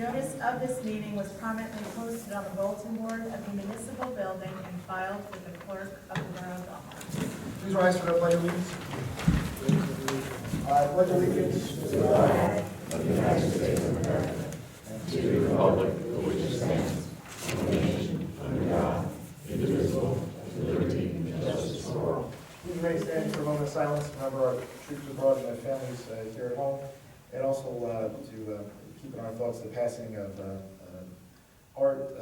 Notice of this meeting was prominently posted on the bulletin board of the municipal building and filed with the clerk of the borough of Belmar. Please rise for the pledge of allegiance. I pledge allegiance to the flag of the United States of America and to the republic for which it stands, one nation, under God, indivisible, with liberty and justice for all. Please remain standing for a moment of silence to remember our troops abroad and their families here at home, and also to keep in our thoughts the passing of Art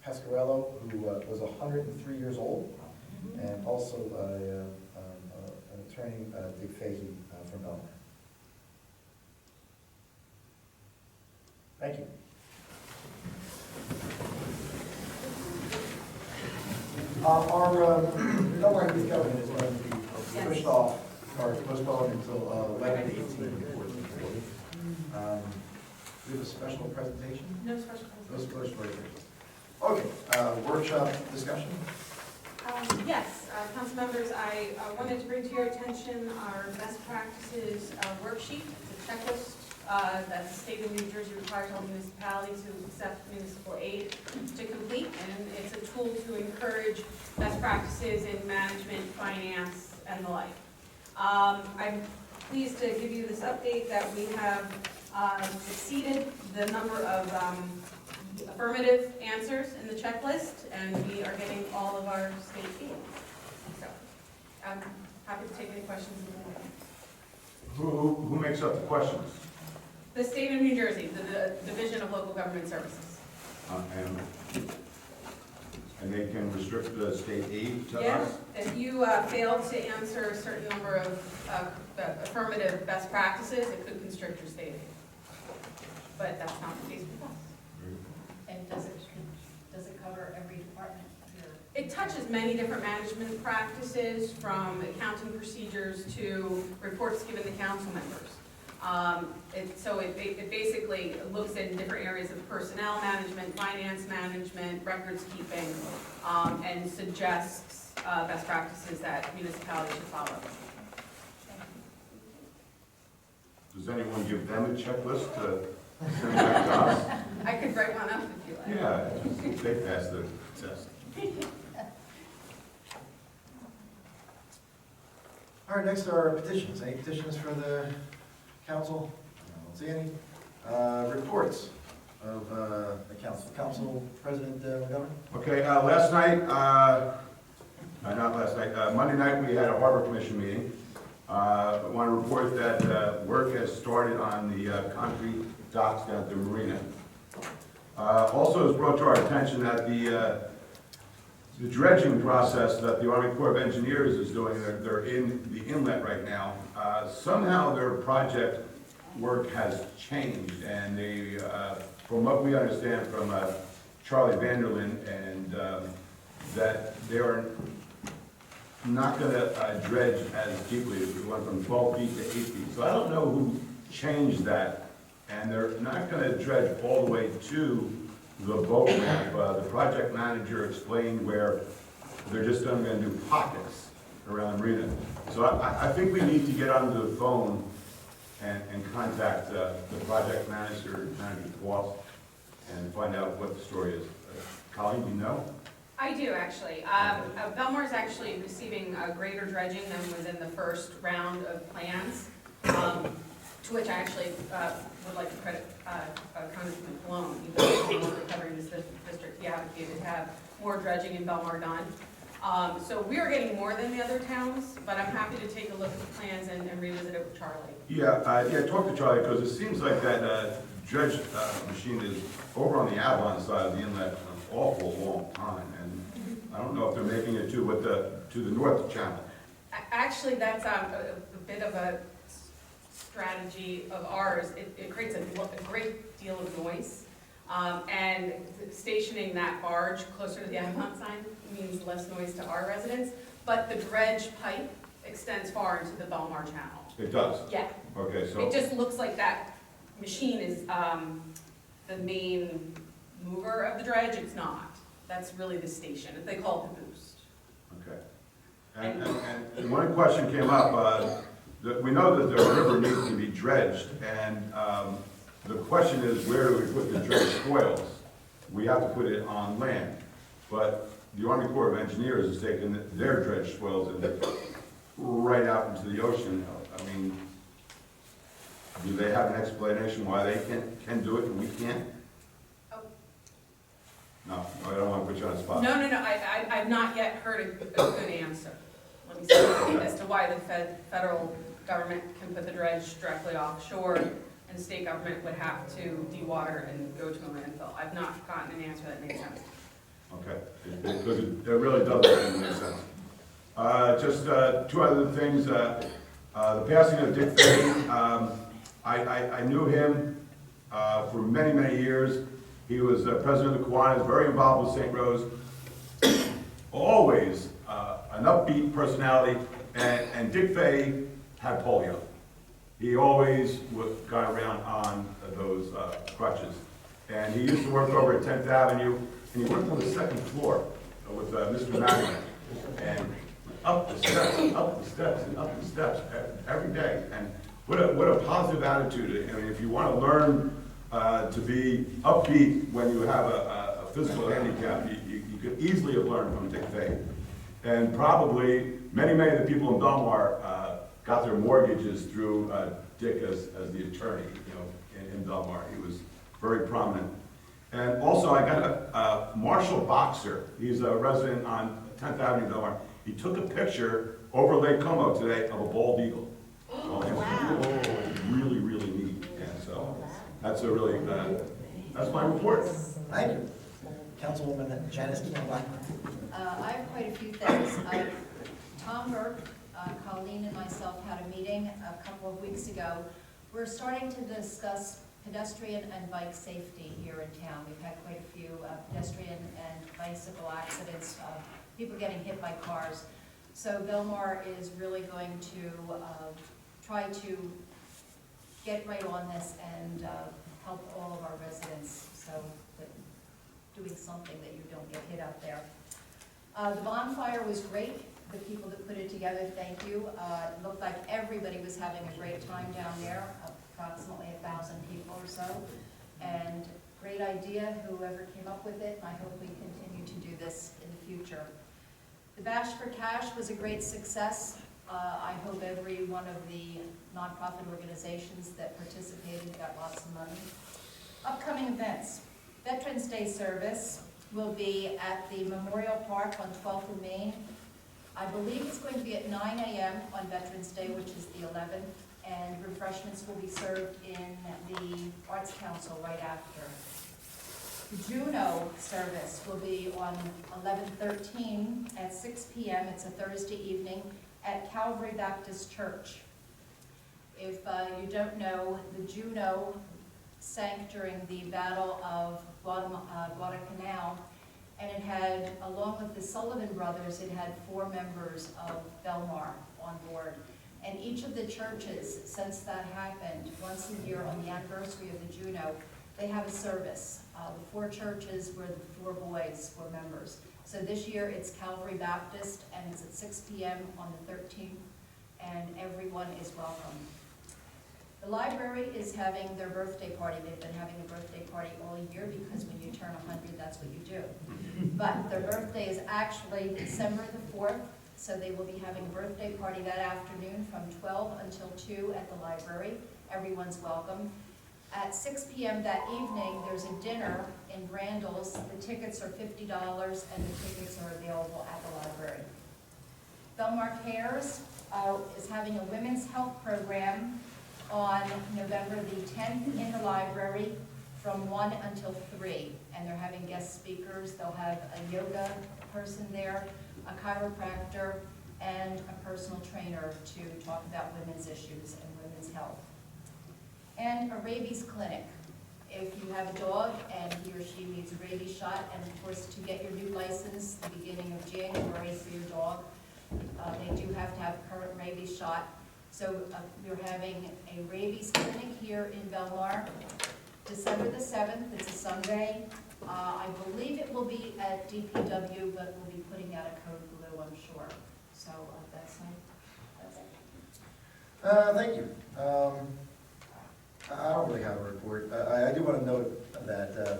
Pasquarello, who was 103 years old, and also an attorney, Dick Fahey, from Belmar. Thank you. Our Belmar Youth Government is going to be pushed off or postponed until 11/18. We have a special presentation? No special No special presentation. Okay, workshop discussion. Yes, council members, I wanted to bring to your attention our best practices worksheet. It's a checklist that the state of New Jersey requires all municipalities who accept municipal aid to complete, and it's a tool to encourage best practices in management, finance, and the like. I'm pleased to give you this update that we have exceeded the number of affirmative answers in the checklist, and we are getting all of our state aid. So I'm happy to take any questions in the morning. Who makes up the questions? The state of New Jersey, the Division of Local Government Services. And they can restrict the state aid to Yeah, us? if you fail to answer a certain number of affirmative best practices, it could constrict your state aid. But that's not the case with us. And does it cover every department here? It touches many different management practices, from accounting procedures to reports given to council members. So it basically looks in different areas of personnel management, finance management, records keeping, and suggests best practices that municipalities should follow. Does anyone give them a checklist to send back to us? I could write one up if you like. Yeah, they pass the test. All right, next are petitions. Any petitions for the council? I don't see any. Reports of the council. Council President McGovern? Okay, Monday night we had a Harbor Commission meeting. I want to report that work has started on the concrete docks down at the marina. Also, it was brought to our attention that the dredging process that the Army Corps of Engineers is doing, they're in the inlet right now. Somehow their project work has changed, and they, from what we understand from Charlie Vanderlyn, and that they are not going to dredge as deeply. We went from 12 feet to 8 feet. So I don't know who changed that, and they're not going to dredge all the way to the boat ramp. The project manager explained where they're just going to do pockets around the marina. So I think we need to get onto the phone and contact the project manager's boss and find out what the story is. Colleen, do you know? I do, actually. Belmar is actually receiving greater dredging than was in the first round of plans, to which I actually would like to credit Congressman Malone. Even though he's covering this district, he advocated to have more dredging in Belmar done. So we are getting more than the other towns, but I'm happy to take a look at the plans and revisit it with Charlie. Yeah, talk to Charlie, because it seems like that dredge machine is over on the Avalon side of the inlet for an awful long time, and I don't know if they're making it to the north channel. Actually, that's a bit of a strategy of ours. It creates a great deal of noise, and stationing that barge closer to the Avalon sign means less noise to our residents, but the dredge pipe extends far into the Belmar channel. It does? Yeah. Okay, so. It just looks like that machine is the main mover of the dredge. It's not. That's really the station. They call it the boost. Okay. And one question came up, that we know that the river needs to be dredged, and The question is, where do we put the dredge spoils? We have to put it on land, but the Army Corps of Engineers has taken their dredge spoils and right out into the ocean. I mean, do they have an explanation why they can do it and we can't? Oh. No, I don't want to put you on the spot. No, I've not yet heard a good answer, let me say, as to why the federal government can put the dredge directly offshore and the state government would have to dewater and go to a landfill. I've not gotten an answer that makes sense. Okay, because it really doesn't make sense. Just two other things. The passing of Dick Fay, I knew him for many, many years. He was president of the Kiwanis, very involved with St. Rose. Always an upbeat personality, and Dick Fay had polio. He always got around on those crutches. And he used to work over at 10th Avenue, and he worked on the second floor with Mr. Magnet. And up the steps, and up the steps every day. And what a positive attitude. I mean, if you want to learn to be upbeat when you have a physical handicap, you could easily have learned from Dick Fay. And probably many of the people in Belmar got their mortgages through Dick as the attorney, in Belmar. He was very prominent. And also, I got a Marshall Boxer. He's a resident on 10th Avenue, Belmar. He took a picture over Lake Como today of a bald eagle. Really, really neat. And so that's that's my report. Thank you. Councilwoman Janice Keene-Black. I have quite a few things. Tom Burke, Colleen and myself had a meeting a couple of weeks ago. We're starting to discuss pedestrian and bike safety here in town. We've had quite a few pedestrian and bicycle accidents, people getting hit by cars. So Belmar is really going to try to get right on this and help all of our residents, so that doing something that you don't get hit out there. The bonfire was great. The people that put it together, thank you. It looked like everybody was having a great time down there, approximately 1,000 people or so. And great idea, whoever came up with it, and I hope we continue to do this in the future. The Bash for Cash was a great success. I hope every one of the nonprofit organizations that participated got lots of money. Upcoming events. Veterans Day service will be at the Memorial Park on 12th and Main. I believe it's going to be at 9 a.m. on Veterans Day, which is the 11th, and refreshments will be served in the Arts Council right after. The Juno service will be on 11/13 at 6 p.m. It's a Thursday evening at Calvary Baptist Church. If you don't know, the Juno sank during the Battle of Guadalcanal, and it had, along with the Sullivan brothers, it had 4 members of Belmar on board. And each of the churches, since that happened, once a year on the anniversary of the Juno, they have a service. The 4 churches where the 4 boys were members. So this year it's Calvary Baptist, and it's at 6 p.m. on the 13th, and everyone is welcome. The library is having their birthday party. They've been having a birthday party all year because when you turn 100, that's what you do. But their birthday is actually December the 4th, so they will be having a birthday party that afternoon from 12 until 2 at the library. Everyone's welcome. At 6 p.m. that evening, there's a dinner in Randall's. The tickets are $50, and the tickets are available at the library. Belmar Cares is having a women's health program on November the 10th in the library from 1 until 3. And they're having guest speakers. They'll have a yoga person there, a chiropractor, and a personal trainer to talk about women's issues and women's health. And a rabies clinic. If you have a dog and he or she needs a rabies shot, and of course to get your new license the beginning of January for your dog, they do have to have a current rabies shot. So we're having a rabies clinic here in Belmar, December the 7th. It's a Sunday. I believe it will be at DPW, but we'll be putting out a code blue, I'm sure. So that's it. Thank you. I don't really have a report. I do want to note that the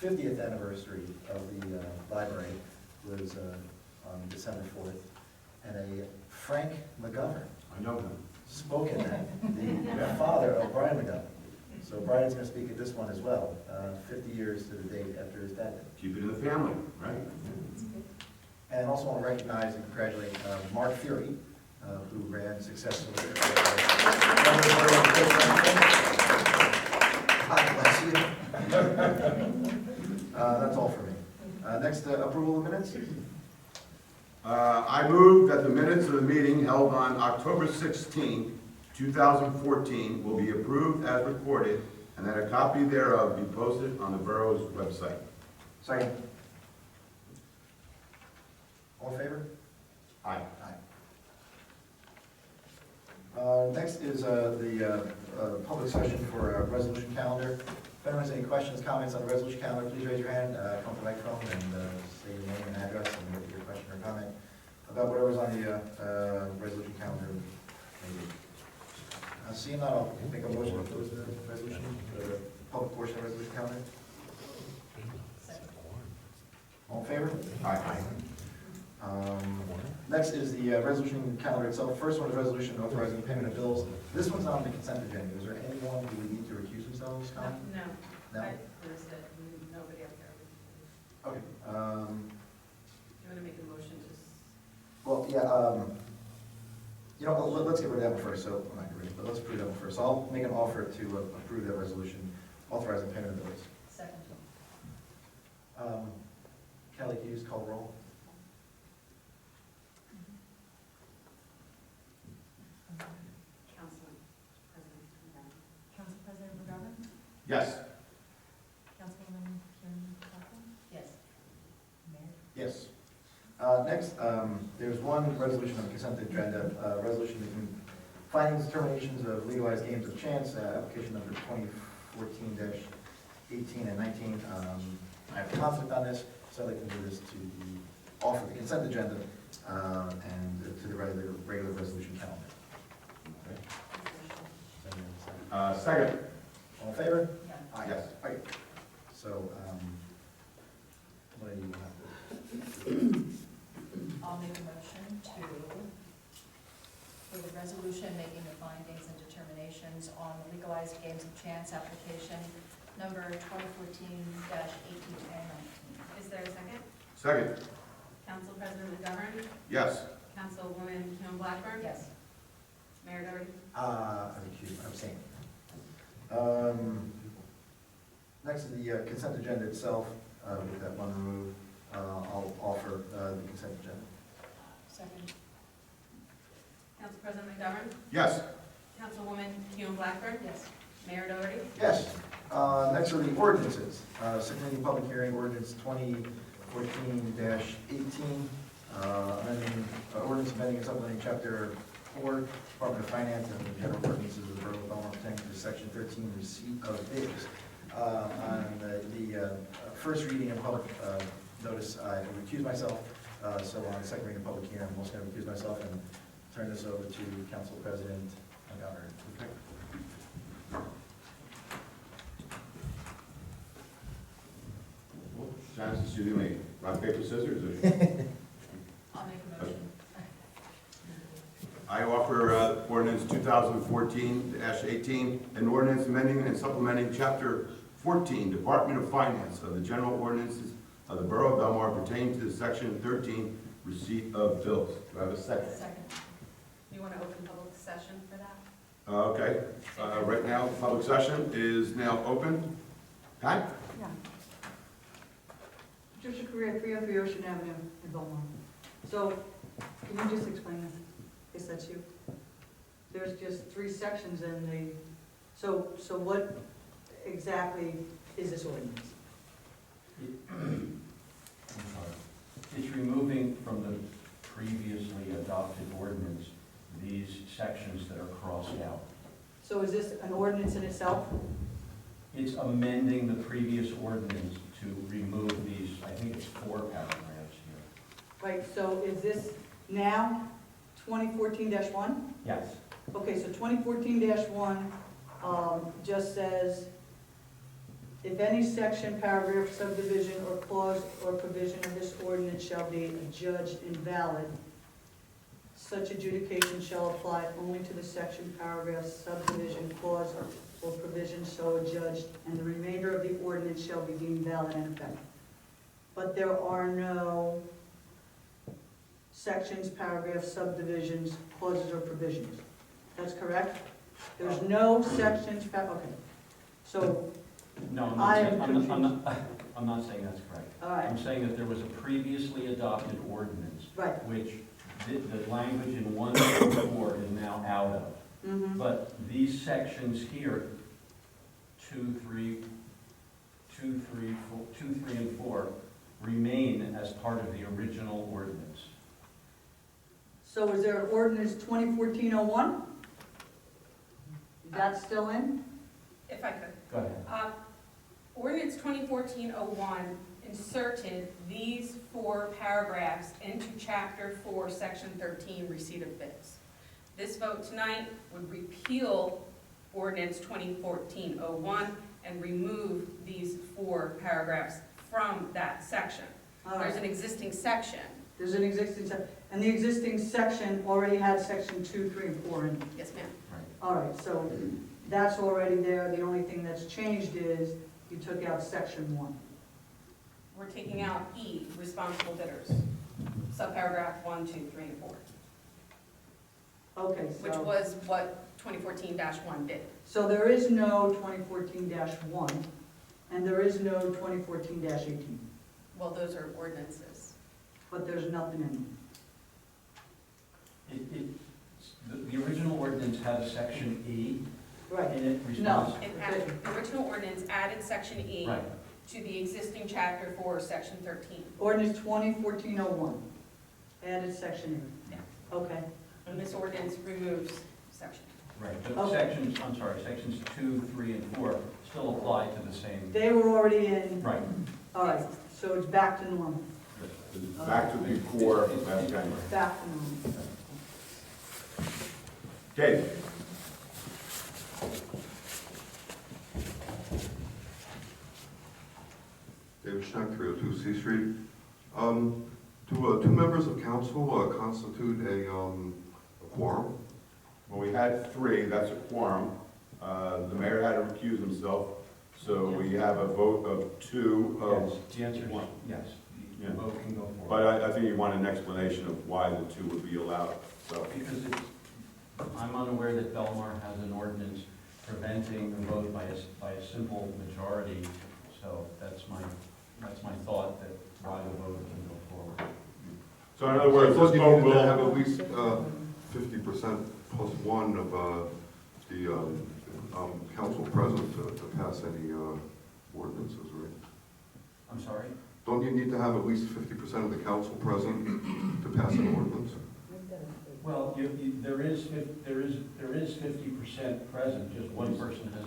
50th anniversary of the library was on December 4th, and a Frank McGovern I know him. spoke in that, the father of Brian McGovern. So Brian's going to speak at this one as well, 50 years to the date after his death. Keep it in the family, right? And also want to recognize and congratulate Mark Fury, who ran successfully. God bless you. That's all for me. Next, approval of minutes? I move that the minutes of the meeting held on October 16, 2014 will be approved as recorded, and that a copy thereof be posted on the borough's website. Second. All in favor? Aye. Next is the public session for a resolution calendar. If anyone has any questions, comments on the resolution calendar, please raise your hand, come to the microphone, and say your name and address, and give your question or comment about whatever's on the resolution calendar. Seeing that, I'll make a motion to close the resolution, the public portion of the resolution calendar. All in favor? Aye. Next is the resolution calendar itself. First one is resolution authorizing payment of bills. This one's on the consent agenda. Is there anyone who would need to recuse themselves? No. No? I missed it. Nobody up there. Okay. Do you want to make a motion to? Well, yeah, you know, let's get rid of that one first, so, I'm not get rid of it, but let's approve that one first. So I'll make an offer to approve that resolution authorizing payment of bills. Second. Kelly, can you just call the roll? Council President McGovern. Council President McGovern? Yes. Councilwoman Karen Claflin? Yes. Mayor? Yes. Next, there's one resolution on the consent agenda, resolution making findings, determinations of legalized games of chance, application number 2014-18 and 19. I have a conflict on this, so I'd like to move this to the, off of the consent agenda, and to the regular resolution calendar. Second. All in favor? Yeah. Yes. Aye. So, what do you have? I'll make a motion for the resolution making the findings and determinations on the legalized games of chance application number 2014-18 and 19. Is there a second? Second. Council President McGovern? Yes. Councilwoman Kim Blackburn? Yes. Mayor Doherty? I'm abstaining. Next is the consent agenda itself, with that one removed. I'll offer the consent agenda. Second. Council President McGovern? Yes. Councilwoman Kim Blackburn? Yes. Mayor Doherty? Yes. Next are the ordinances. Second reading public hearing ordinance 2014-18, amending, ordinance amending and supplementing chapter 4, Department of Finance and the general ordinances of the Borough of Belmar pertaining to section 13, receipt of bids. On the first reading and public notice, I recuse myself. So on the second reading and public hearing, I'm also going to recuse myself and turn this over to Council President McGovern. Janice, is you doing rock, paper, scissors? Or? I'll make a motion. I offer ordinance 2014-18, an ordinance amending and supplementing chapter 14, Department of Finance of the general ordinances of the Borough of Belmar pertaining to section 13, receipt of bills. Do I have a second? Second. You want to open public session for that? Okay. Right now, public session is now open. Pat? Yeah. Patricia Correa, 303 Ocean Avenue in Belmar. So, can you just explain this? Yes, that's you. There's just 3 sections in the, so what exactly is this ordinance? I'm sorry. It's removing from the previously adopted ordinance these sections that are crossed out. So is this an ordinance in itself? It's amending the previous ordinance to remove these, I think it's 4 paragraphs here. Right, so is this now 2014-1? Yes. Okay, so 2014-1 just says, if any section, paragraph, subdivision, or clause or provision of this ordinance shall be adjudged invalid, such adjudication shall apply only to the section, paragraph, subdivision, clause, or provision so adjudged, and the remainder of the ordinance shall be deemed valid and effective. But there are no sections, paragraphs, subdivisions, clauses, or provisions. That's correct? There's no sections, okay. So, No, I am I'm not saying that's correct. all right, I'm saying that there was a previously adopted ordinance, right. which the language in 1.4 is now out of. Mhm. But these sections here, 2, 3, and 4, remain as part of the original ordinance. So is there an ordinance 2014-01? Is that still in? If I could. Go ahead. Ordinance 2014-01 inserted these 4 paragraphs into Chapter 4, Section 13, receipt of bids. This vote tonight would repeal Ordinance 2014-01 and remove these 4 paragraphs from that section. All There's right. an existing section. There's an existing section, and the existing section already had section 2, 3, and 4 in it. Yes, ma'am. Right. All right, so that's already there. The only thing that's changed is you took out section 1. We're taking out E, responsible bidders, subparagraph 1, 2, 3, and 4, Okay, which so, was what 2014-1 did. so there is no 2014-1, and there is no 2014-18, Well, those are ordinances. but there's nothing in them. The original ordinance had a section E Right, in it, No. response. The original ordinance added Section E Right. to the existing Chapter 4, Section 13. ordinance 2014-01, added section Yeah. E. Okay, And this ordinance removes section. Right, but Okay. sections 2, 3, and 4 still apply to the same. they were already in, Right. all right, so it's back to normal, Back to the core last January. back to normal. Dave? David Schneck, 302 C Street. Do 2 members of council constitute a quorum? Well, we had 3, that's a quorum. The mayor had to recuse himself, so we have a vote of 2 Yes, of, the answer is yes. Yeah. The vote can go forward. but I think you want an explanation of why the 2 would be allowed, so. Because I'm unaware that Belmar has an ordinance preventing the vote by a simple majority, so that's my thought, that why the vote can go forward. So in other words, So this you vote need to have will, at least 50% plus 1 of the council present to pass any ordinances, right? I'm sorry? Don't you need to have at least 50% of the council present to pass an ordinance? Well, there is 50% present, just one person has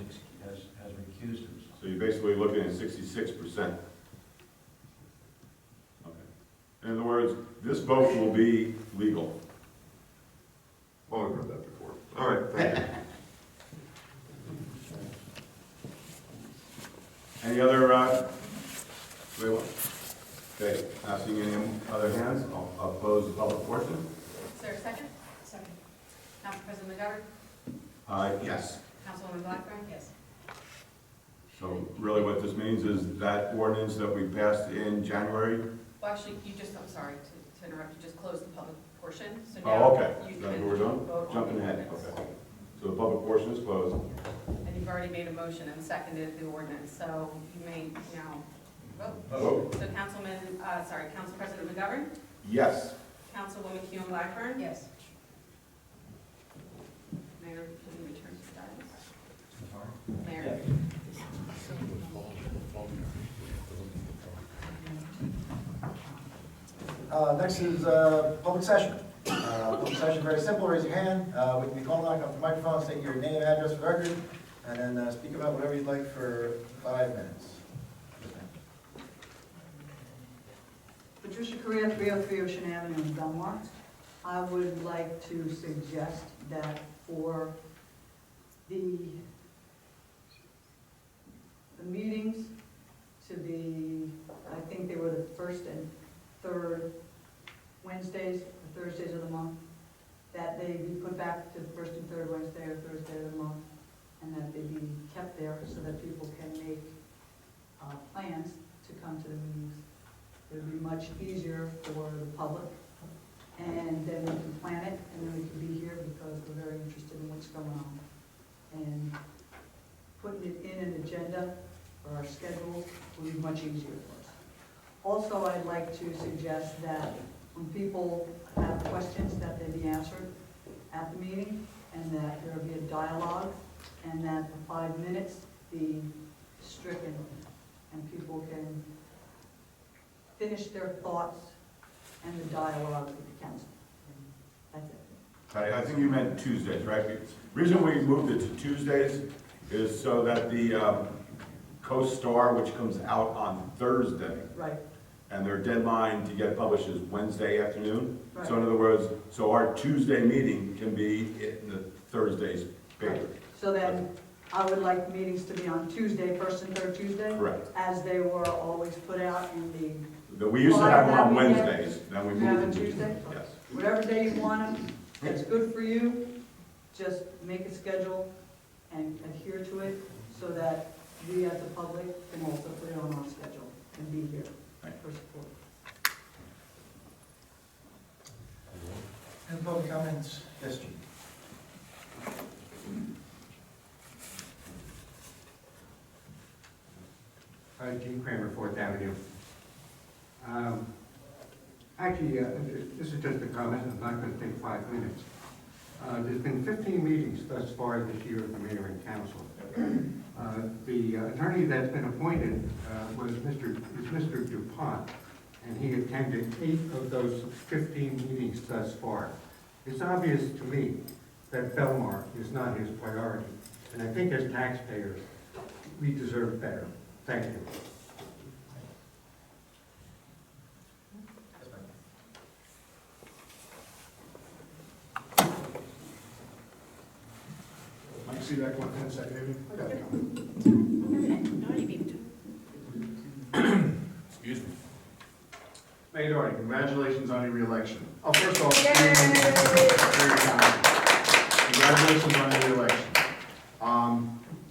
recused himself. so you're basically looking at 66%. Okay. In other words, this vote will be legal. Oh, I've heard that before. All right, thank you. Any other, wait, what? Okay, not seeing any other hands, I'll close the public portion. Is there a second? Second. Council President McGovern? Yes. Councilwoman Blackburn? Yes. So really what this means is that ordinance that we passed in January. Well, actually, I'm sorry to interrupt, you just closed the public portion, so Oh, now okay. you That's can what we're doing? vote on Jumping the ahead, ordinance. okay. So the public portion is closed. And you've already made a motion and seconded the ordinance, so you may now vote. Vote. So Council President McGovern? Yes. Councilwoman Keown Blackburn? Yes. Mayor, can you return to that? I'm sorry? Mayor? Next is public session. Public session, very simple, raise your hand. We can be called on, come to the microphone, state your name, address for the record, and then speak about whatever you'd like for 5 minutes. Patricia Correa, 303 Ocean Avenue in Belmar. I would like to suggest that for the meetings to be, I think they were the first and third Wednesdays, or Thursdays of the month, that they be put back to the first and third Wednesday or Thursday of the month, and that they be kept there so that people can make plans to come to the meetings. It would be much easier for the public, and then we can plan it, and then we can be here because we're very interested in what's going on. And putting it in an agenda or our schedule will be much easier for us. Also, I'd like to suggest that when people have questions, that they be answered at the meeting, and that there be a dialogue, and that the 5 minutes be stricken, and people can finish their thoughts and the dialogue with the council. That's it. I think you meant Tuesdays, right? The reason we moved it to Tuesdays is so that the Co-Star, which comes out on Thursday, Right, and their deadline to get published is Wednesday afternoon. right. So in other words, so our Tuesday meeting can be in the Thursday's paper. So then, I would like meetings to be on Tuesday, first and third Tuesday, Correct. as they were always put out in We used to have them on Well, I have- Wednesdays, then we You have moved it to Tuesday? Tuesday. Yes. whatever day you want them, it's good for you, just make a schedule and adhere to it, so that we as the public can also put it on our schedule and be here for support. And public comments? Yes, Jim. Gene Kramer, Fourth Avenue. Actually, this is just a comment, it's not going to take 5 minutes. There's been 15 meetings thus far this year of the mayor and council. The attorney that's been appointed was Mr. DuPont, and he attended 8 of those 15 meetings thus far. It's obvious to me that Belmar is not his priority, and I think as taxpayers, we deserve better. Thank you. Mike, see that 110 second? I got it. Excuse me. Mayor Doherty, congratulations on your reelection. Oh, first off, very kind. Congratulations on your reelection.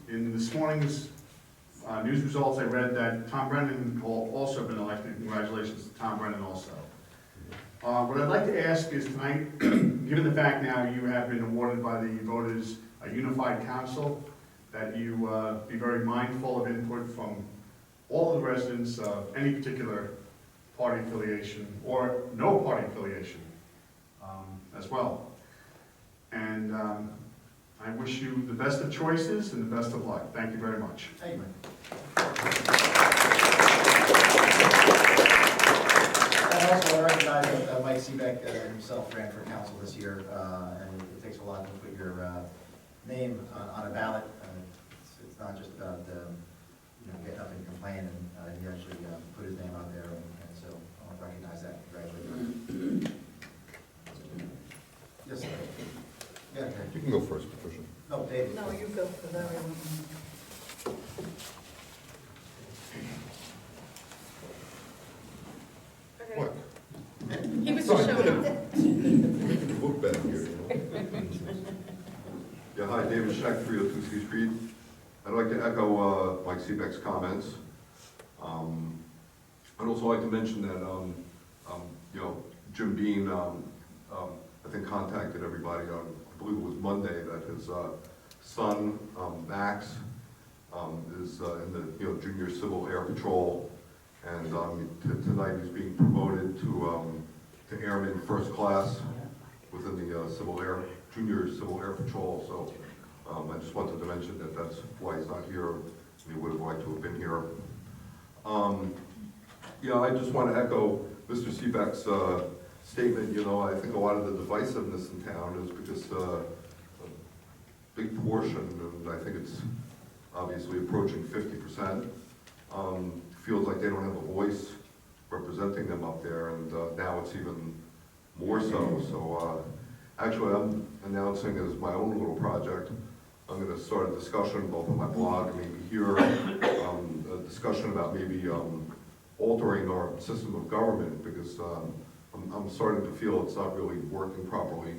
In this morning's news results, I read that Tom Brennan also been elected. Congratulations to Tom Brennan also. What I'd like to ask is tonight, given the fact now you have been awarded by the voters a unified council, that you be very mindful of input from all of the residents of any particular party affiliation or no party affiliation as well. And I wish you the best of choices and the best of luck. Thank you very much. Thank you, Mike. And also, I recognize that Mike Seebeck himself ran for council this year, and it takes a lot to put your name on a ballot. It's not just about getting up and complaining. He actually put his name out there, and so I want to recognize that. Congratulations. Yes, sir. Yeah, okay. You can go first, Patricia. No, David. No, you go for that one. What? He was just showing off. Look back here, you know. Yeah, hi, David Scheck, 302 C Street. I'd like to echo Mike Seebeck's comments. I'd also like to mention that, Jim Bean, I think contacted everybody on, I believe it was Monday, that his son, Max, is in the Junior Civil Air Patrol, and tonight he's being promoted to Airman First Class within the Junior Civil Air Patrol. So I just wanted to mention that that's why he's not here. He would have liked to have been here. I just want to echo Mr. Seebeck's statement. I think a lot of the divisiveness in town is because a big portion, and I think it's obviously approaching 50%, feels like they don't have a voice representing them up there, and now it's even more so. So actually I'm announcing as my own little project I'm gonna start a discussion both on my blog and maybe here, a discussion about maybe altering our system of government, because I'm starting to feel it's not really working properly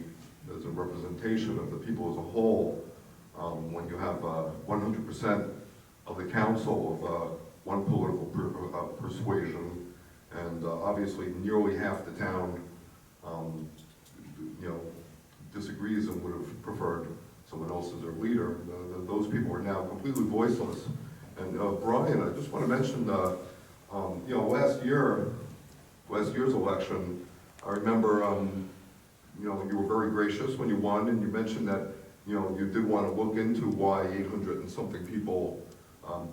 as a representation of the people as a whole. When you have 100% of the council of one political persuasion, and obviously nearly half the town, disagrees and would have preferred someone else as their leader. Those people are now completely voiceless. And Brian, I just want to mention, last year's election, I remember, you were very gracious when you won, and you mentioned that, you did want to look into why 800 and something people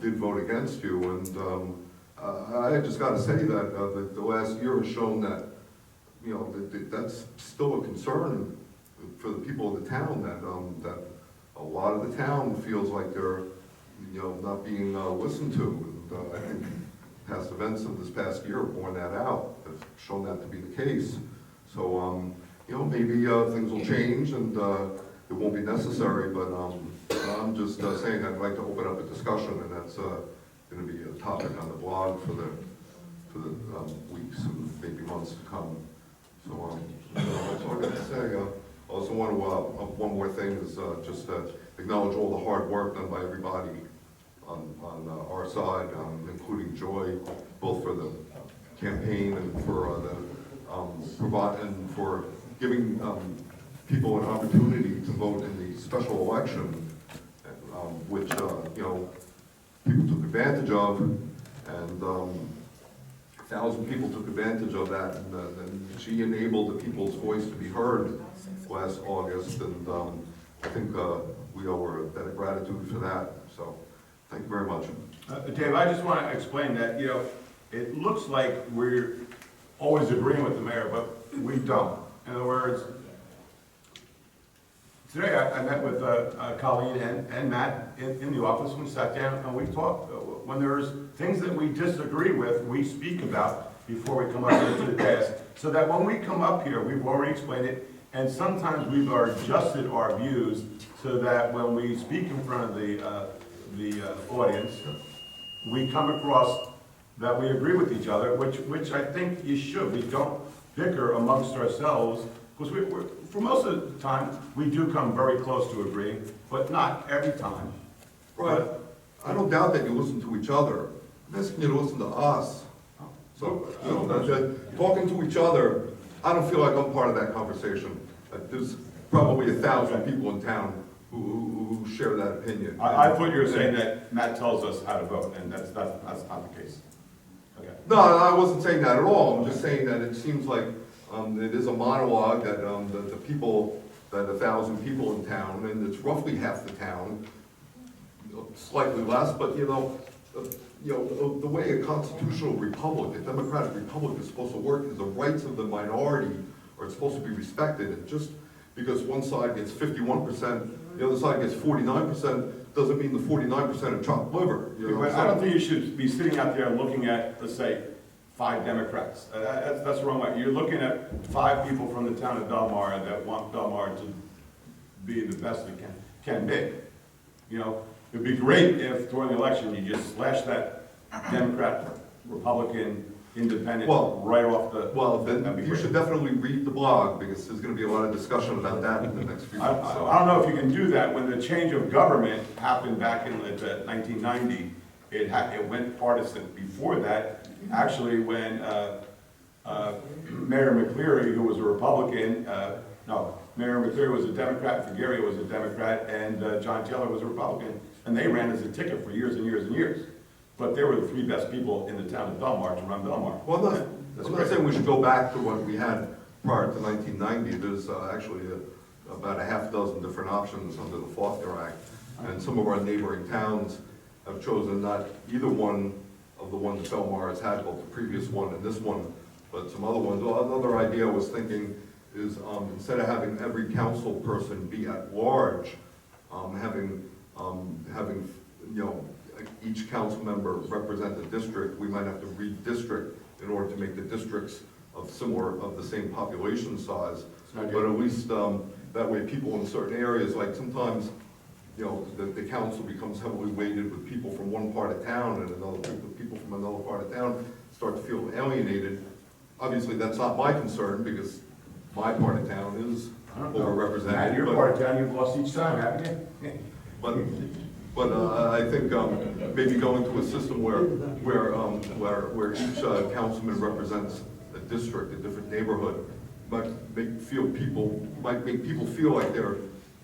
did vote against you. And I just got to say that the last year has shown that, that's still a concern for the people of the town, that a lot of the town feels like they're, not being listened to. And I think past events of this past year have borne that out, have shown that to be the case. So, maybe things will change and it won't be necessary, but I'm just saying I'd like to open up a discussion, and that's going to be a topic on the blog for the weeks and maybe months to come. So that's all I'm going to say. I also want to, one more thing is just acknowledge all the hard work done by everybody on our side, including Joy, both for the campaign and for for giving people an opportunity to vote in the special election, which people took advantage of, and 1,000 people took advantage of that, and she enabled the people's voice to be heard last August, and I think we owe her a debt of gratitude for that. So, thank you very much. Dave, I just want to explain that, it looks like we're always agreeing with the mayor, but we don't. In other words, today I met with Colleen and Matt in the office, and we sat down and we talked. When there's things that we disagree with, we speak about before we come up here to the desk, so that when we come up here, we've already explained it, and sometimes we've adjusted our views so that when we speak in front of the audience, we come across that we agree with each other, which I think you should. We don't bicker amongst ourselves, because for most of the time, we do come very close to agreeing, but not every time. Right. I don't doubt that you listen to each other. I'm asking you to listen to us. So, talking to each other, I don't feel like I'm part of that conversation. There's probably 1,000 people in town who share that opinion. I thought you were saying that Matt tells us how to vote, and that's not the case. Okay. No, I wasn't saying that at all. I'm just saying that it seems like it is a monologue that the people, that 1,000 people in town, and it's roughly half the town, slightly less, but the way a constitutional republic, a democratic republic is supposed to work is the rights of the minority are supposed to be respected. And just because one side gets 51%, the other side gets 49%, doesn't mean the 49% are chopped liver. But I don't think you should be sitting out there looking at, let's say, 5 Democrats. That's the wrong way. You're looking at 5 people from the town of Belmar that want Belmar to be the best it can be. It'd be great if during the election you just slash that Democrat, Republican, Independent right off the. Well, then you should definitely read the blog, because there's going to be a lot of discussion about that in the next few months. I don't know if you can do that. When the change of government happened back in 1990, it went partisan. Before that, actually, when Mayor McCleary, who was a Republican, Mayor McCleary was a Democrat, Figueroa was a Democrat, and John Taylor was a Republican, and they ran as a ticket for years and years and years. But they were the 3 best people in the town of Belmar to run Belmar. Well, I'm not saying we should go back to what we had prior to 1990. There's actually about a half dozen different options under the Faulkner Act. And some of our neighboring towns have chosen not either one of the ones Belmar has had, both the previous one and this one, but some other ones. Well, another idea I was thinking is instead of having every council person be at large, having each council member represent the district, we might have to redistrict in order to make the districts of the same population size. But at least that way people in certain areas, like sometimes the council becomes heavily weighted with people from one part of town, and people from another part of town start to feel alienated. Obviously, that's not my concern, because my part of town is overrepresented. Matt, your part of town, you've lost each time, haven't you? But I think maybe going to a system where each councilman represents a district, a different neighborhood, might make people feel like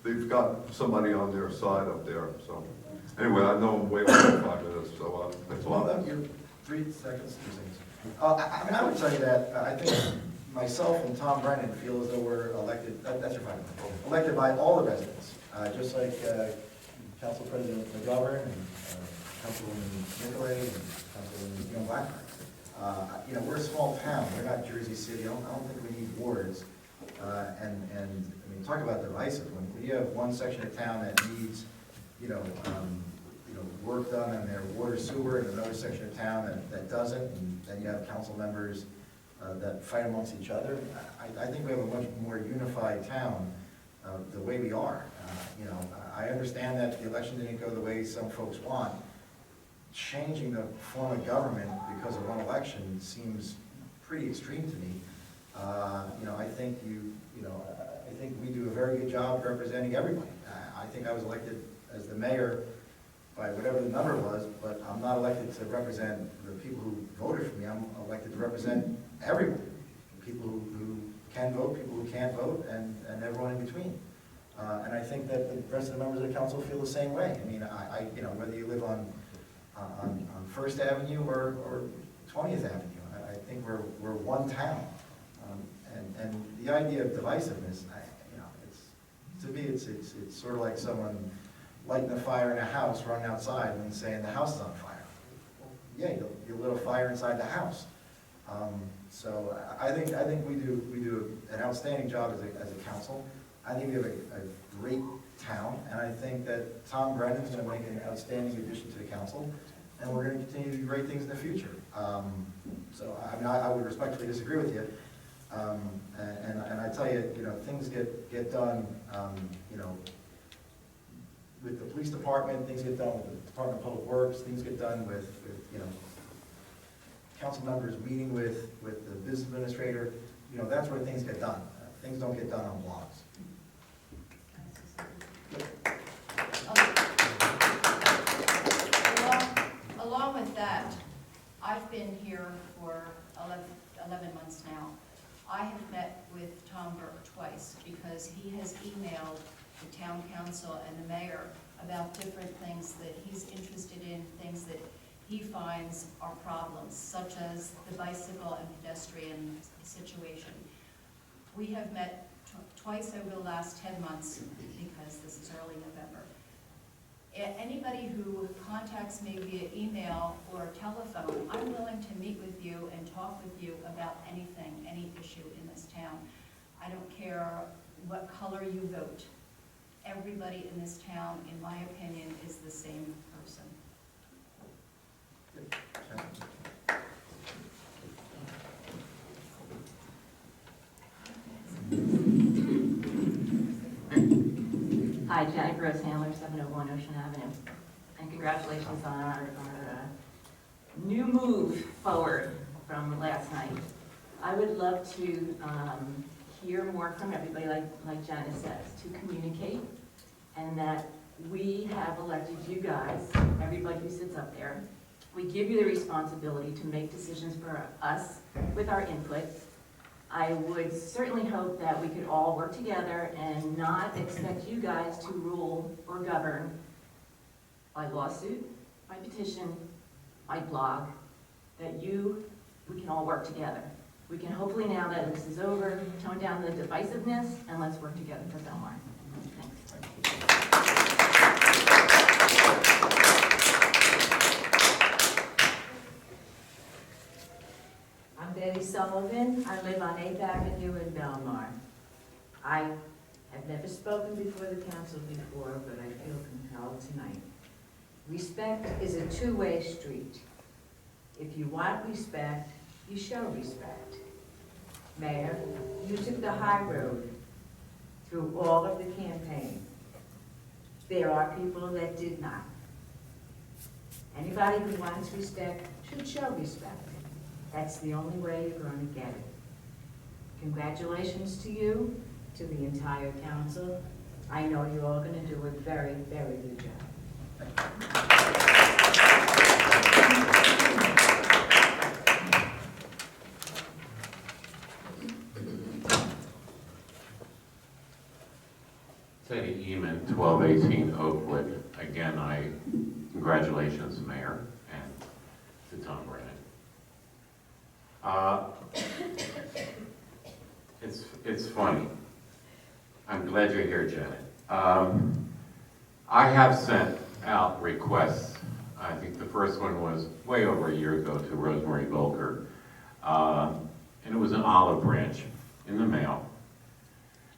they've got somebody on their side up there. So anyway, I know I'm way over 5 minutes, so that's all. Well, you're 3 seconds, 2 seconds. I mean, I would tell you that I think myself and Tom Brennan feel as though we're elected, that's your 5 minutes, elected by all the residents, just like Council President McGovern and Councilwoman Nicolay and Councilwoman Blackburn. We're a small town, we're not Jersey City, I don't think we need wards. And I mean, talk about divisive, when you have one section of town that needs, work done on their water sewer, and another section of town that doesn't, and then you have council members that fight amongst each other. I think we have a much more unified town the way we are. I understand that the election didn't go the way some folks want. Changing the form of government because of one election seems pretty extreme to me. I think I think we do a very good job representing everybody. I think I was elected as the mayor by whatever the number was, but I'm not elected to represent the people who voted for me. I'm elected to represent everyone. People who can vote, people who can't vote, and everyone in between. And I think that the rest of the members of the council feel the same way. I mean, whether you live on First Avenue or 20th Avenue, I think we're one town. And the idea of divisiveness, to me, it's sort of like someone lighting a fire in a house, running outside, and then saying the house is on fire. Yeah, you lit a fire inside the house. So I think we do an outstanding job as a council. I think we have a great town, and I think that Tom Brennan is going to make an outstanding addition to the council, and we're going to continue to do great things in the future. So I mean, I would respectfully disagree with you. And I tell you, things get done, with the police department, things get done with the Department of Public Works, things get done with council members meeting with the business administrator. That's where things get done. Things don't get done on blogs. Along with that, I've been here for 11 months now. I have met with Tom Burke twice because he has emailed the town council and the mayor about different things that he's interested in, things that he finds are problems, such as the bicycle and pedestrian situation. We have met twice over the last 10 months because this is early November. Anybody who contacts me via email or telephone, I'm willing to meet with you and talk with you about anything, any issue in this town. I don't care what color you vote. Everybody in this town, in my opinion, is the same person. Hi, Jenny Gross Handler, 701 Ocean Avenue. And congratulations on our new move forward from last night. I would love to hear more from everybody, like Janice says, to communicate, and that we have elected you guys, everybody who sits up there. We give you the responsibility to make decisions for us with our input. I would certainly hope that we could all work together and not expect you guys to rule or govern by lawsuit, by petition, by blog, that we can all work together. We can hopefully, now that this is over, tone down the divisiveness, and let's work together for Belmar. Thanks. I'm Betty Sullivan. I live on 8th Avenue in Belmar. I have never spoken before the council before, but I feel compelled tonight. Respect is a two-way street. If you want respect, you show respect. Mayor, you took the high road through all of the campaign. There are people that did not. Anybody who wants respect should show respect. That's the only way you're going to get it. Congratulations to you, to the entire council. I know you're all going to do a very, very good job. Teddy Eman, 1218 Oakwood. Again, congratulations, Mayor, and to Tom Brennan. It's funny. I'm glad you're here, Janet. I have sent out requests. I think the first one was way over a year ago to Rosemary Volker, and it was an olive branch in the mail.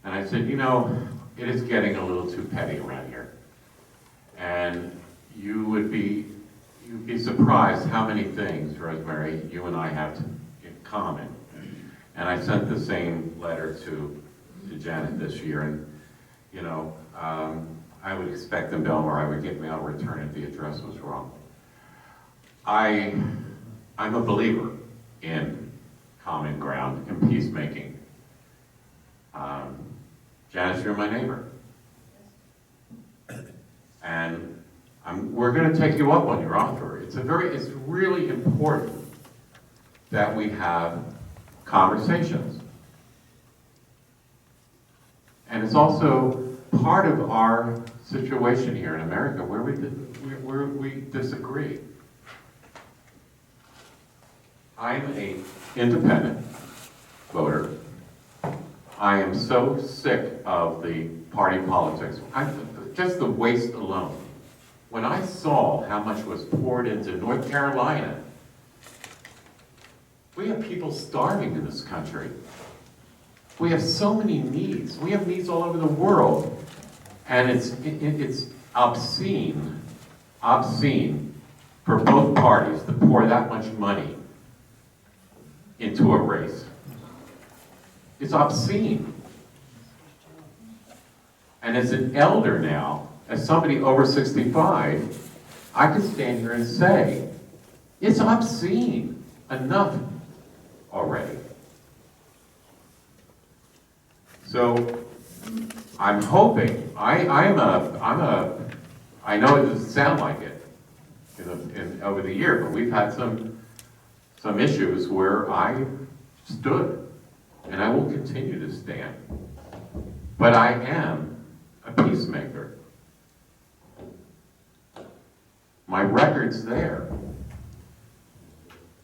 And I said, you know, it is getting a little too petty around here. And you'd be surprised how many things, Rosemary, you and I have in common. And I sent the same letter to Janet this year, and you know, I would expect in Belmar I would get mail return if the address was wrong. I'm a believer in common ground and peacemaking. Janice, you're my neighbor. And we're going to take you up on your offer. It's really important that we have conversations. And it's also part of our situation here in America where we disagree. I'm an independent voter. I am so sick of the party politics. Just the waste alone. When I saw how much was poured into North Carolina, we have people starving in this country. We have so many needs. We have needs all over the world. And it's obscene for both parties to pour that much money into a race. It's obscene. And as an elder now, as somebody over 65, I can stand here and say, it's obscene. Enough already. So I'm hoping, I know it doesn't sound like it over the year, but we've had some issues where I stood, and I will continue to stand. But I am a peacemaker. My record's there.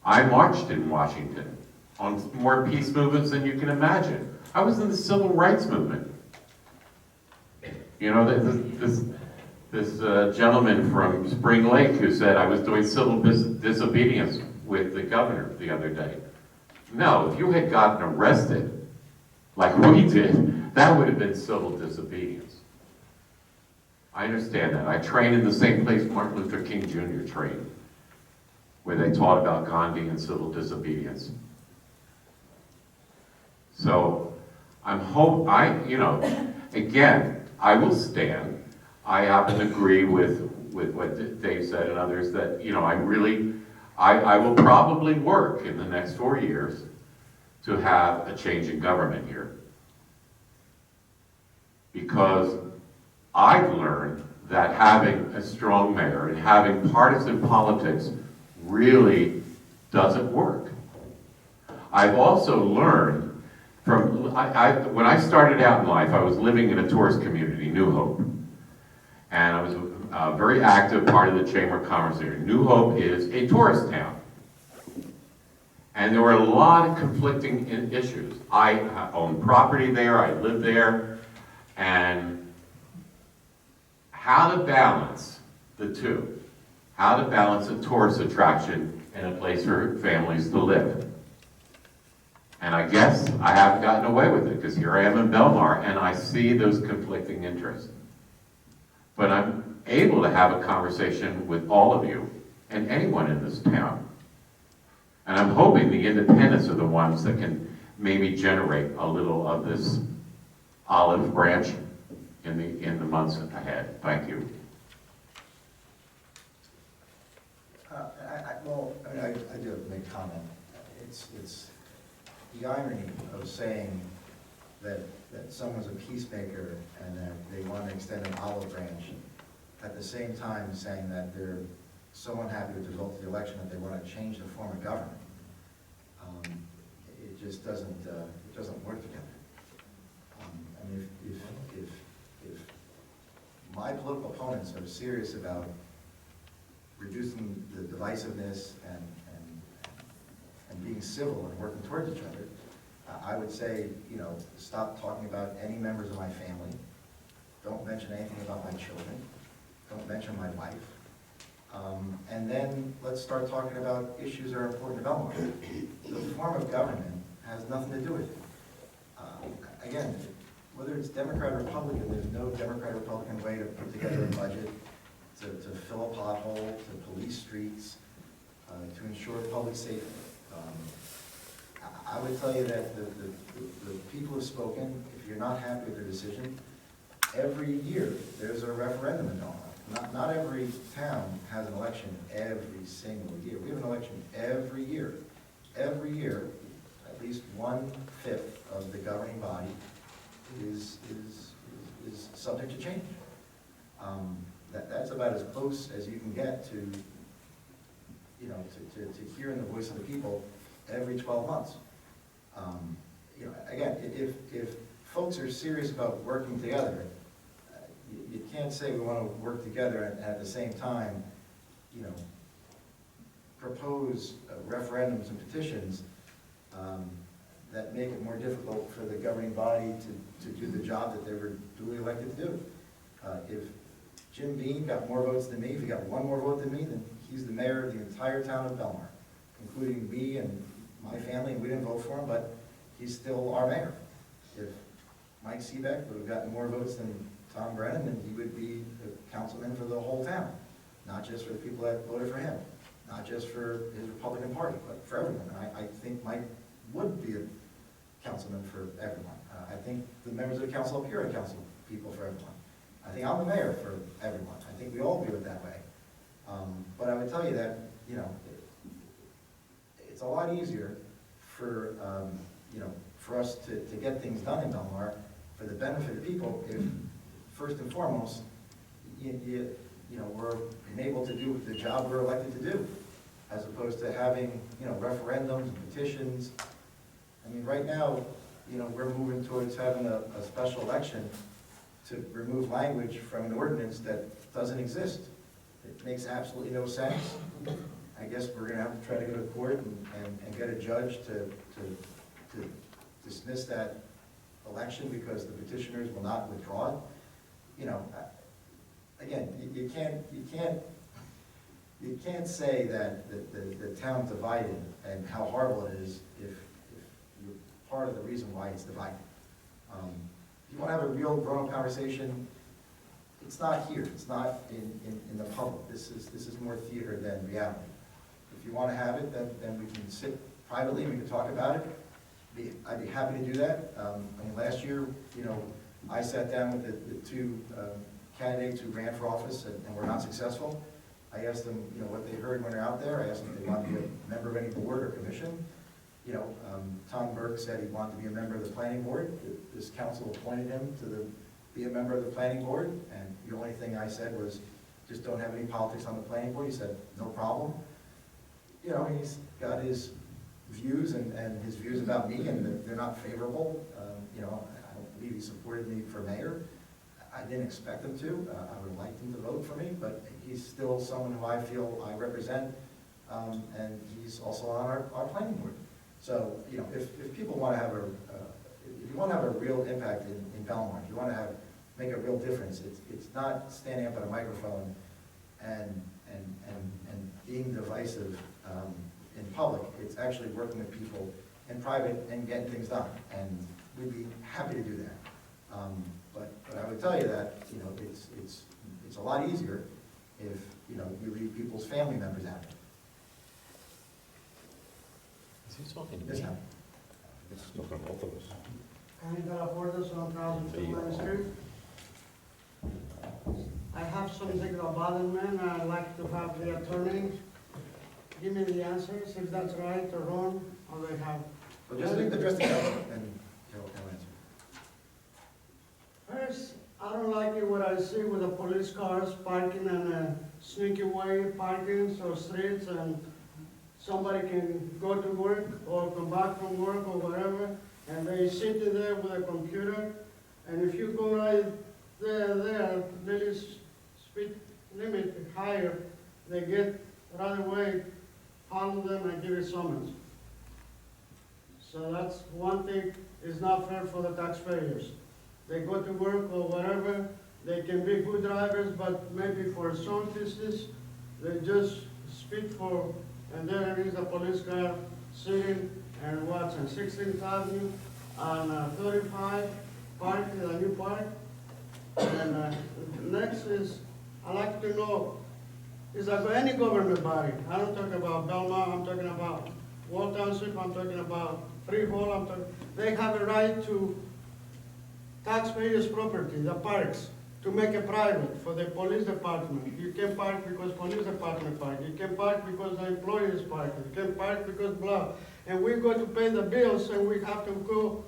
I marched in Washington on more peace movements than you can imagine. I was in the civil rights movement. You know, this gentleman from Spring Lake who said I was doing civil disobedience with the governor the other day. No, if you had gotten arrested like we did, that would have been civil disobedience. I understand that. I trained in the same place Martin Luther King Jr. trained, where they taught about Gandhi and civil disobedience. So again, I will stand. I happen to agree with what Dave said and others that, you know, I will probably work in the next 4 years to have a change in government here. Because I've learned that having a strong mayor and having partisan politics really doesn't work. I've also learned from, when I started out in life, I was living in a tourist community, New Hope. And I was a very active part of the Chamber of Commerce here. New Hope is a tourist town. And there were a lot of conflicting issues. I own property there, I live there, and how to balance the two. How to balance a tourist attraction and a place for families to live. And I guess I haven't gotten away with it, because here I am in Belmar, and I see those conflicting interests. But I'm able to have a conversation with all of you, and anyone in this town. And I'm hoping the independents are the ones that can maybe generate a little of this olive branch in the months ahead. Thank you. I do have to make a comment. It's the irony of saying that someone's a peacemaker and that they want to extend an olive branch, at the same time saying that they're so unhappy with the result of the election that they want to change the form of government. It just doesn't work together. I mean, if my political opponents are serious about reducing the divisiveness and being civil and working towards each other, I would say, stop talking about any members of my family. Don't mention anything about my children. Don't mention my wife. And then let's start talking about issues that are important to Belmar. The form of government has nothing to do with it. Again, whether it's Democrat or Republican, there's no Democrat or Republican way to put together a budget, to fill a pothole, to police streets, to ensure public safety. I would tell you that the people have spoken. If you're not happy with their decision, every year there's a referendum in Belmar. Not every town has an election every single year. We have an election every year. Every year, at least 1/5 of the governing body is subject to change. That's about as close as you can get to hearing the voice of the people every 12 months. Again, if folks are serious about working together, you can't say we want to work together and at the same time, propose referendums and petitions that make it more difficult for the governing body to do the job that they were duly elected to do. If Jim Beam got more votes than me, if he got one more vote than me, then he's the mayor of the entire town of Belmar, including me and my family, and we didn't vote for him, but he's still our mayor. If Mike Seebeck would have gotten more votes than Tom Brennan, then he would be a councilman for the whole town, not just for the people that voted for him, not just for his Republican Party, but for everyone. And I think Mike would be a councilman for everyone. I think the members of the council up here are council people for everyone. I think I'm the mayor for everyone. I think we all view it that way. But I would tell you that, it's a lot easier for, for us to get things done in Belmar for the benefit of people if, first and foremost, we're enabled to do the job we're elected to do, as opposed to having, referendums and petitions. I mean, right now, we're moving towards having a special election to remove language from an ordinance that doesn't exist. It makes absolutely no sense. I guess we're gonna have to try to go to court and get a judge to dismiss that election because the petitioners will not withdraw it. Again, you can't say that the town's divided and how horrible it is if you're part of the reason why it's divided. If you want to have a real grown-up conversation, it's not here. It's not in the public. This is more theater than reality. If you want to have it, then we can sit privately and we can talk about it. I'd be happy to do that. Last year, I sat down with the two candidates who ran for office and were not successful. I asked them, what they heard when they're out there. I asked them if they wanted to be a member of any board or commission. Tom Burke said he wanted to be a member of the planning board. This council appointed him to be a member of the planning board, and the only thing I said was, just don't have any politics on the planning board. He said, no problem. He's got his views and his views about me, and they're not favorable. I don't believe he supported me for mayor. I didn't expect him to. I would have liked him to vote for me, but he's still someone who I feel I represent, and he's also on our planning board. So, if people want to have if you want to have a real impact in Belmar, if you want to make a real difference, it's not standing up at a microphone and being divisive in public. It's actually working with people in private and getting things done, and we'd be happy to do that. But I would tell you that it's a lot easier if you leave people's family members out of it. Is he talking to me? Yes, ma'am. He's talking to both of us. Any better for this on 1002 Main Street? I have something that bothers me, and I'd like to have the attorney give me the answers, if that's right or wrong, or they have. So just address the council and he'll answer. First, I don't like it what I see with the police cars parking in a sneaky way, parking so streets, and somebody can go to work or come back from work or whatever, and they sit there with a computer, and if you go right there, really speed limit higher, they get right away, follow them and give you summons. So that's one thing, is not fair for the taxpayers. They go to work or whatever, they can be good drivers, but maybe for some distance, they just speed for, and there is a police car sitting and watching 16th Avenue on 35 Park, the new park. And next is, I like to know, is that any government body, I don't talk about Belmar, I'm talking about Wall Township, I'm talking about Freehold, they have a right to taxpayers' property, the parks, to make it private for the police department. You can park because police department park. You can park because the employees park. You can park because blah. And we go to pay the bills and we have to go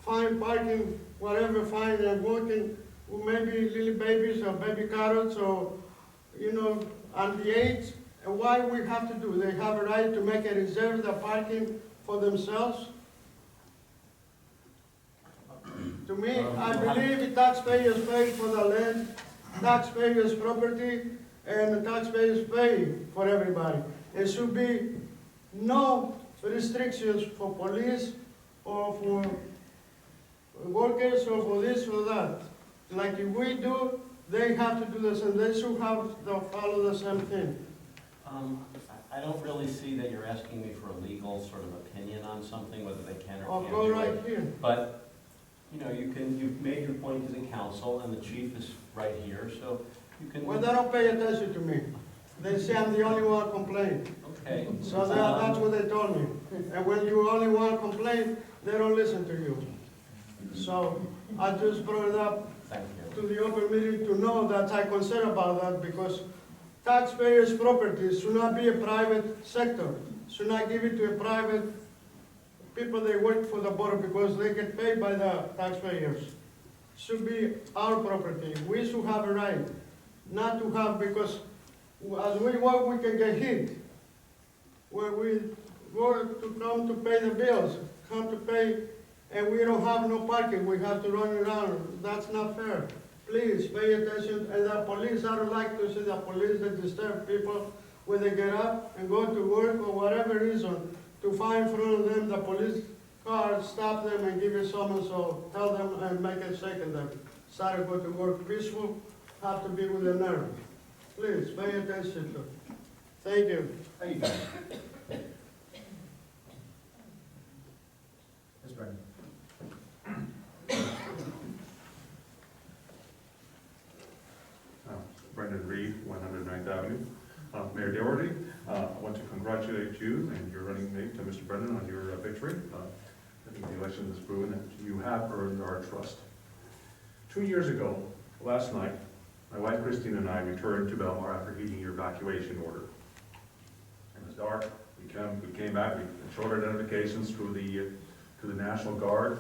find parking, whatever, find and working, maybe little babies or baby carrots or, you know, on the age. And why we have to do? They have a right to make a reserve the parking for themselves. To me, I believe the taxpayers pay for the land, taxpayers' property, and the taxpayers pay for everybody. There should be no restrictions for police or for workers or for this or that. Like if we do, they have to do the same. They should have to follow the same thing. I don't really see that you're asking me for a legal sort of opinion on something, whether they can or I'll can't go do right it. here. But you know, you've made your point to the council, and the chief is right here, so you can. Well, they don't pay attention to me. They say I'm the only one complaining. Okay. So that's what they told me. And when you only one complain, they don't listen to you. So I just brought it up Thank you. to the open meeting to know that I'm concerned about that, because taxpayers' property should not be a private sector. Should not give it to a private people that work for the borough because they get paid by the taxpayers. Should be our property. We should have a right not to have, because as we work, we can get hit. When we go to come to pay the bills, come to pay, and we don't have no parking, we have to run around. That's not fair. Please pay attention. And the police, I don't like to see the police that disturb people when they get up and go to work or whatever reason. To find in front of them, the police car, stop them and give you summons, or tell them and make a second them. Start to go to work peaceful, have to be with the nerve. Please, pay attention to it. Thank you. Thank you, John. Ms. Brennan. Brendan Reed, 109th Avenue. Mayor Doherty, I want to congratulate you and your running mate, Mr. Brennan, on your victory. I think the election has proven that you have earned our trust. 2 years ago, last night, my wife Christine and I returned to Belmar after heeding your evacuation order. It was dark. We came back. We showed our identifications through the National Guard.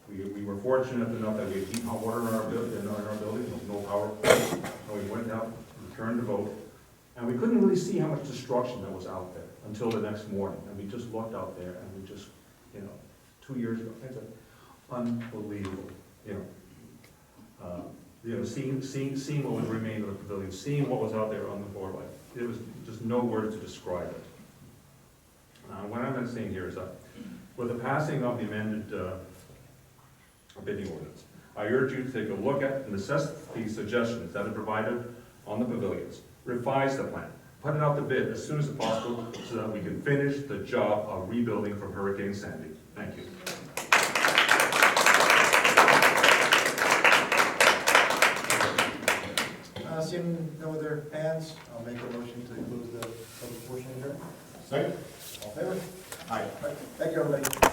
We were fortunate enough that we had heat and hot water in our building, no power. So we went out, returned to vote, and we couldn't really see how much destruction that was out there until the next morning. And we just looked out there, and we just, 2 years ago, it's unbelievable. Seeing what was remained of the pavilion, seeing what was out there on the boardwalk, it was just no words to describe it. What I'm saying here is that with the passing of the amended bidding ordinance, I urge you to take a look at and assess the suggestions that are provided on the pavilions. Revise the plan. Put it out to bid as soon as possible so that we can finish the job of rebuilding from Hurricane Sandy. Thank you. Seeing no other hands, I'll make a motion to close the public portion here. Second? All in favor? Aye. Thank you, everybody.